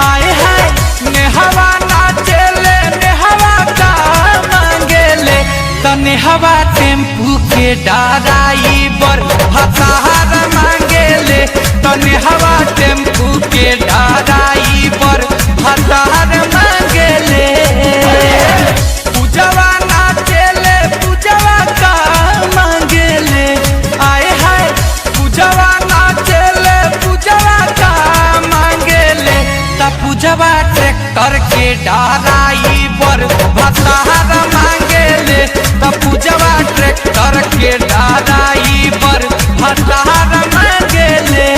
आए है नेहवा नाचेले नेहवा का मांगेले तो नेहवा टेम्पू के ड्राइवर भतार मांगेले तो नेहवा टेम्पू के ड्राइवर भतार मांगेले। पूजवा नाचेले पूजवा का मांगेले आए है पूजवा नाचेले पूजवा का मांगेले त पूजवा ट्रैक्टर के ड्राइवर भतार मांगेले त पूजवा ट्रैक्टर के ड्राइवर भतार मांगेले।